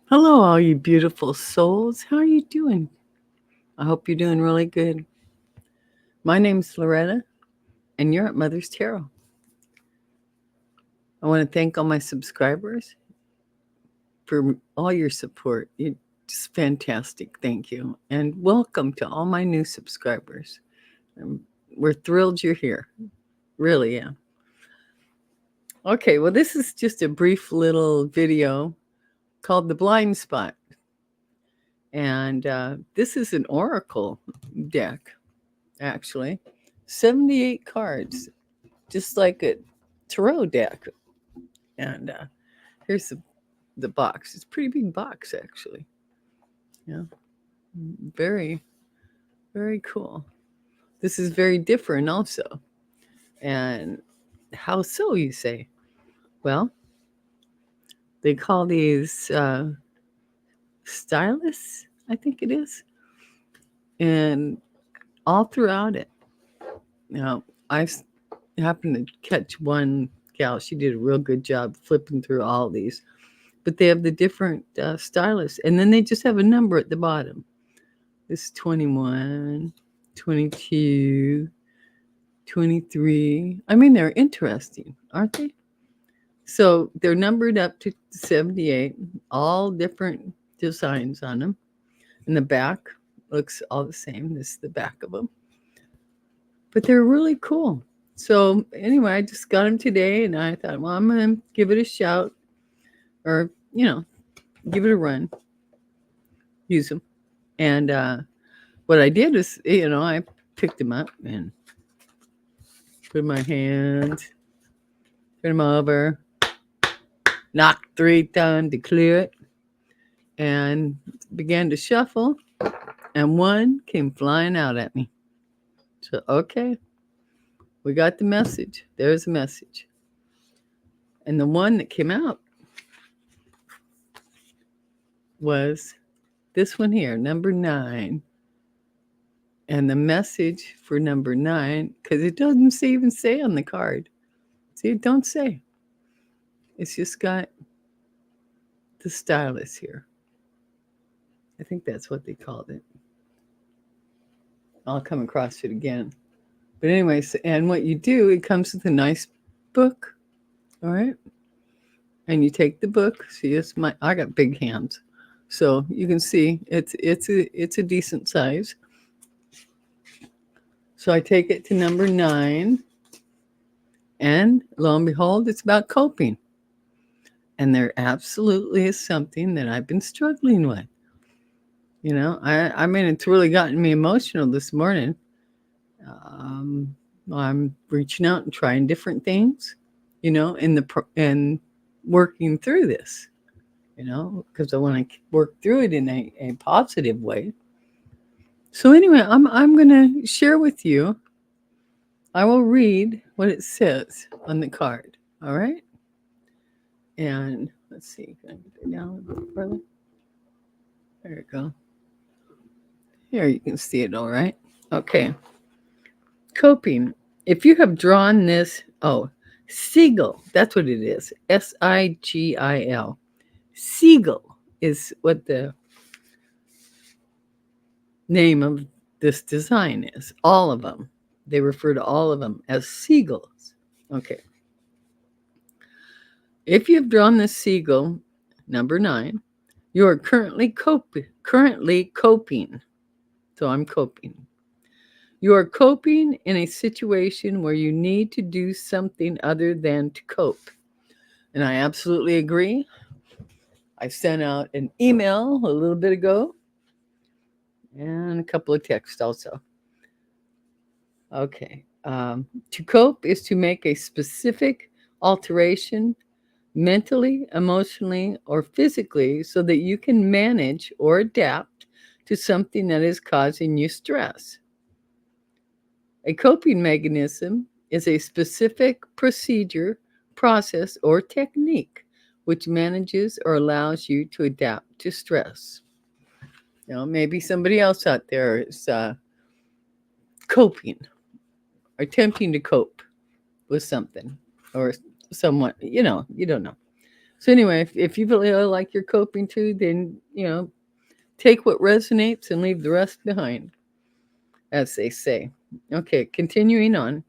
Hello, all you beautiful souls. How are you doing? I hope you're doing really good. My name's Loretta, and you're at Mother's Tarot. I want to thank all my subscribers for all your support. You're just fantastic. Thank you. And welcome to all my new subscribers. Um, we're thrilled you're here. Really, yeah. Okay, well, this is just a brief little video called The Blind Spot. And this is an oracle deck, actually. 78 cards, just like a tarot deck. And here's the box. It's a pretty big box, actually. Yeah, very, very cool. This is very different, also. And how so, you say? Well, they call these stylists, I think it is. And all throughout it, you know, I happened to catch one gal. She did a real good job flipping through all these, but they have the different stylists, and then they just have a number at the bottom. This is 21, 22, 23. I mean, they're interesting, aren't they? So they're numbered up to 78, all different designs on them. And the back looks all the same. This is the back of them. But they're really cool. So anyway, I just got them today, and I thought, well, I'm going to give it a shout, or, give it a run, use them. And what I did is, I picked them up and put my hand, turn them over, knock 3 times to clear it, and began to shuffle. And one came flying out at me. So, okay, we got the message. There's the message. And the one that came out was this one here, number 9. And the message for number 9, because it doesn't even say on the card. See, it don't say. It's just got the stylus here. I think that's what they called it. I'll come across it again. But anyways, and what you do, it comes with a nice book. All right. And you take the book. See, I got big hands. So you can see it's a decent size. So I take it to number 9, and lo and behold, it's about coping. And there absolutely is something that I've been struggling with. I mean, it's really gotten me emotional this morning. Um, I'm reaching out and trying different things, and working through this, because I want to work through it in a positive way. So anyway, I'm gonna share with you. I will read what it says on the card. All right, and let's see. Can I get it down a little further? There you go. Here you can see it. All right. Okay. Coping. If you have drawn this, Sigil, that's what it is. Sigil. Sigil is what the name of this design is. All of them. They refer to all of them as seagulls. Okay. If you've drawn this seagull, number 9, you are currently coping. So I'm coping. You are coping in a situation where you need to do something other than to cope. And I absolutely agree. I sent out an email a little bit ago and a couple of texts also. Okay. To cope is to make a specific alteration mentally, emotionally, or physically so that you can manage or adapt to something that is causing you stress. A coping mechanism is a specific procedure, process, or technique which manages or allows you to adapt to stress. Maybe somebody else out there is coping, attempting to cope with something or someone, you don't know. So anyway, if you really like your coping too, then take what resonates and leave the rest behind, as they say. Okay, continuing on.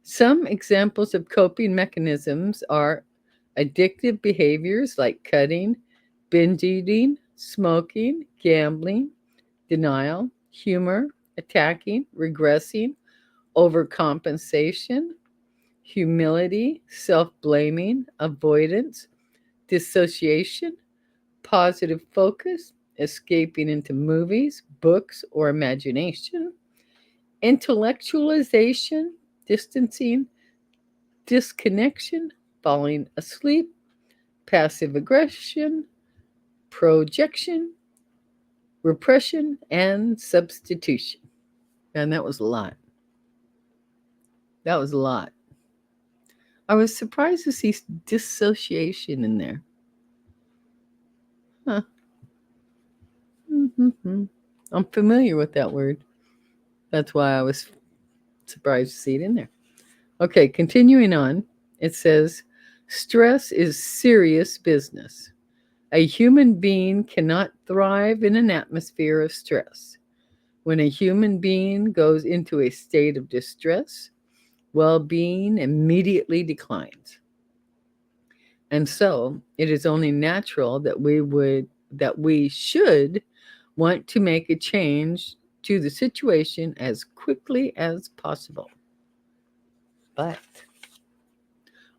Some examples of coping mechanisms are addictive behaviors like cutting, binge eating, smoking, gambling, denial, humor, attacking, regressing, overcompensation, humility, self blaming, avoidance, dissociation, positive focus, escaping into movies, books, or imagination, intellectualization, distancing, disconnection, falling asleep, passive aggression, projection, repression, and substitution. And that was a lot. That was a lot. I was surprised to see dissociation in there. Huh. Mm-hmm. I'm familiar with that word. That's why I was surprised to see it in there. Okay, continuing on, it says stress is serious business. A human being cannot thrive in an atmosphere of stress. When a human being goes into a state of distress, well being immediately declines. And so it is only natural that we should want to make a change to the situation as quickly as possible. But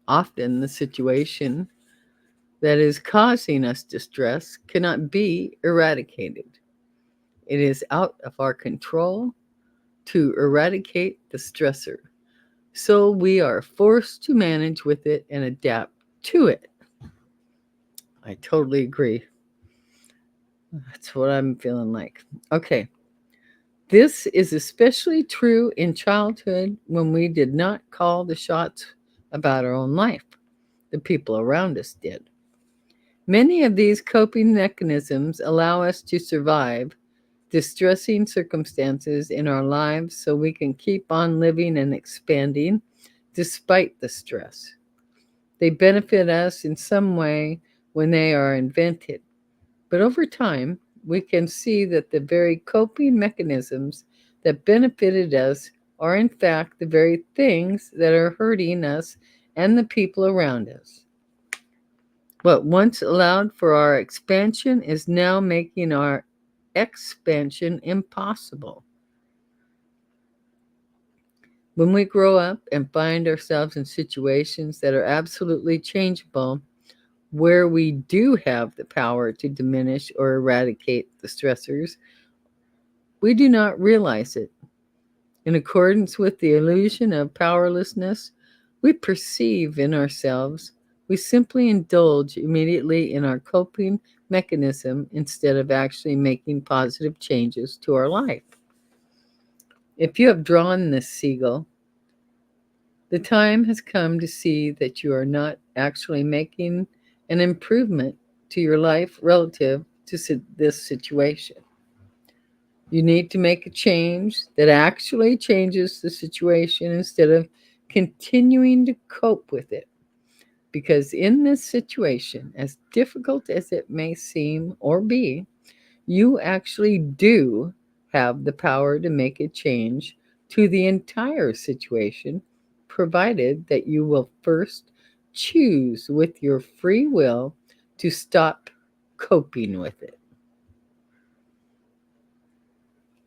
often the situation that is causing us distress cannot be eradicated. It is out of our control to eradicate the stressor. So we are forced to manage with it and adapt to it. I totally agree. That's what I'm feeling like. Okay. This is especially true in childhood when we did not call the shots about our own life. The people around us did. Many of these coping mechanisms allow us to survive distressing circumstances in our lives so we can keep on living and expanding despite the stress. They benefit us in some way when they are invented. But over time, we can see that the very coping mechanisms that benefited us are in fact the very things that are hurting us and the people around us. What once allowed for our expansion is now making our expansion impossible. When we grow up and find ourselves in situations that are absolutely changeable, where we do have the power to diminish or eradicate the stressors, we do not realize it. In accordance with the illusion of powerlessness we perceive in ourselves, we simply indulge immediately in our coping mechanism instead of actually making positive changes to our life. If you have drawn this seagull, the time has come to see that you are not actually making an improvement to your life relative to this situation. You need to make a change that actually changes the situation instead of continuing to cope with it. Because in this situation, as difficult as it may seem or be, you actually do have the power to make a change to the entire situation, provided that you will first choose with your free will to stop coping with it.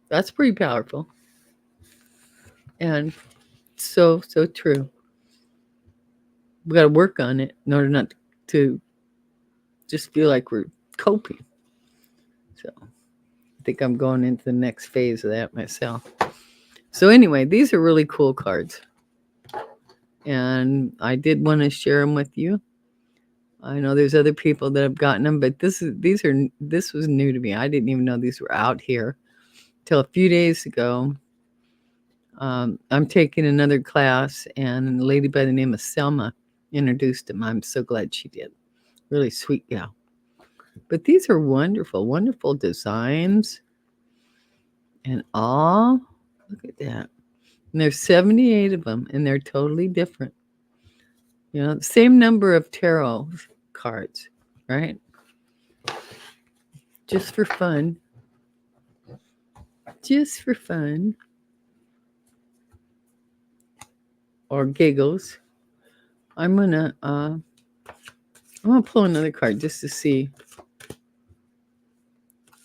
That's pretty powerful and so true. We got to work on it in order not to just feel like we're coping. So I think I'm going into the next phase of that myself. So anyway, these are really cool cards. And I did want to share them with you. I know there's other people that have gotten them, but this was new to me. I didn't even know these were out here till a few days ago. I'm taking another class, and a lady by the name of Selma introduced them. I'm so glad she did. Really sweet gal. But these are wonderful, wonderful designs and all. Look at that. And there's 78 of them, and they're totally different. The same number of tarot cards, right? Just for fun. Just for fun. Or giggles. I'm gonna pull another card just to see.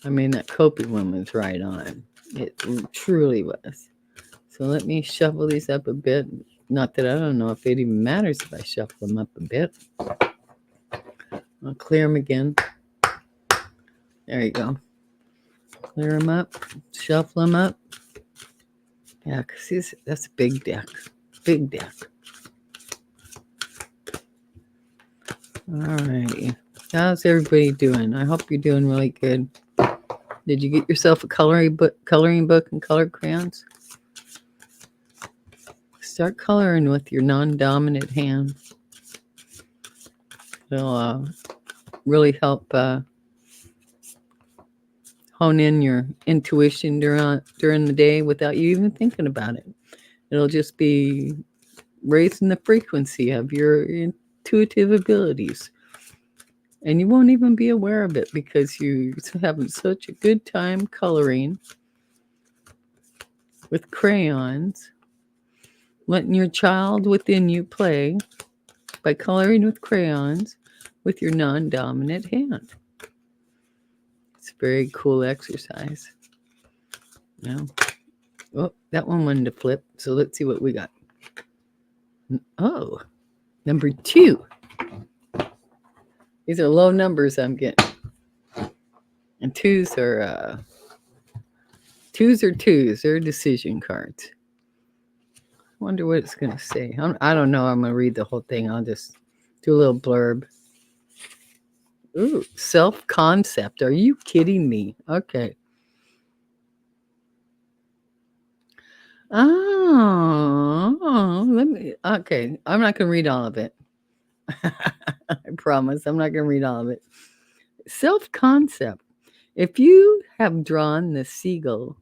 I mean, that coping one was right on. It truly was. So let me shuffle these up a bit. Not that I don't know if it even matters if I shuffle them up a bit. I'll clear them again. There you go. Clear them up. Shuffle them up. Yeah, because that's a big deck. Big deck. All righty. How's everybody doing? I hope you're doing really good. Did you get yourself a coloring book and colored crayons? Start coloring with your non-dominant hand. It'll really help hone in your intuition during the day without you even thinking about it. It'll just be raising the frequency of your intuitive abilities. And you won't even be aware of it because you're having such a good time coloring with crayons, letting your child within you play by coloring with crayons with your non-dominant hand. It's a very cool exercise. Yeah. Oh, that one wanted to flip. So let's see what we got. Oh, number 2. These are low numbers I'm getting. And twos are twos. They're decision cards. I wonder what it's going to say. I don't know. I'm going to read the whole thing. I'll just do a little blurb. Ooh, self-concept. Are you kidding me? Okay. Okay. I'm not going to read all of it. I promise. I'm not going to read all of it. Self-concept. If you have drawn the seagull,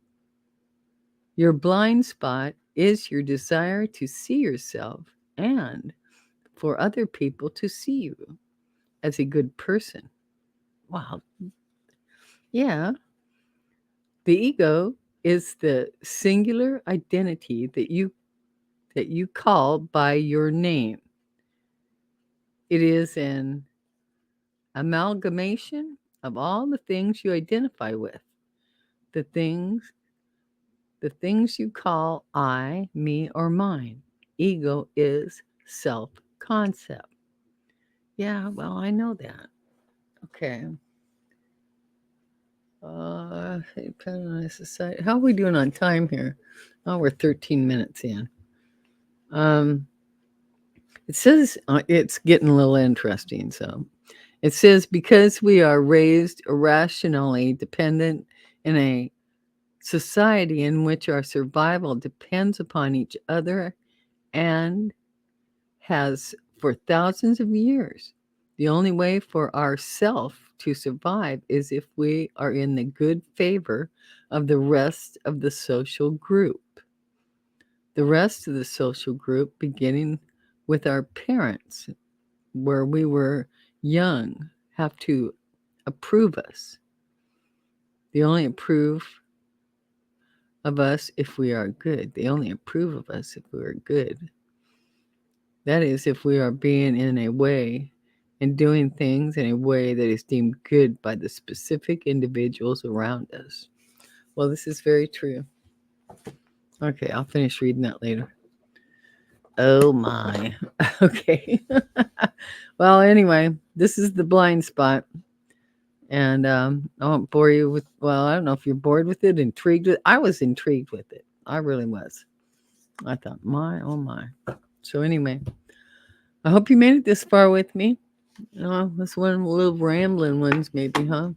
your blind spot is your desire to see yourself and for other people to see you as a good person. Wow. Yeah. The ego is the singular identity that you call by your name. It is an amalgamation of all the things you identify with. The things you call I, me, or mine. Ego is self-concept. Yeah, well, I know that. Okay. Society. How are we doing on time here? Oh, we're 13 minutes in. It says it's getting a little interesting. So it says, because we are raised irrationally dependent in a society in which our survival depends upon each other and has for thousands of years, the only way for ourself to survive is if we are in the good favor of the rest of the social group. The rest of the social group, beginning with our parents, where we were young, have to approve us. They only approve of us if we are good. They only approve of us if we are good. That is, if we are being in a way and doing things in a way that is deemed good by the specific individuals around us. Well, this is very true. Okay, I'll finish reading that later. Oh my. Okay. Well, anyway, this is the blind spot. And I won't bore you with, well, I don't know if you're bored with it, intrigued with it. I was intrigued with it. I really was. I thought, my, oh my. So anyway, I hope you made it this far with me. This one little rambling ones maybe, huh?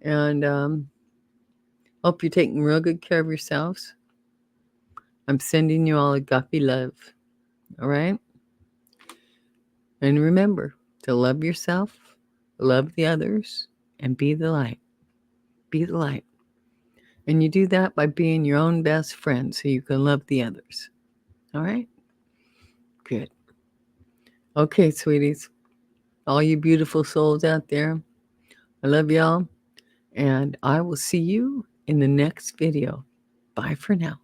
And hope you're taking real good care of yourselves. I'm sending you all agape love. All right? And remember to love yourself, love the others, and be the light. Be the light. And you do that by being your own best friend so you can love the others. All right? Good. Okay, sweeties. all you beautiful souls out there. I love y'all, and I will see you in the next video. Bye for now.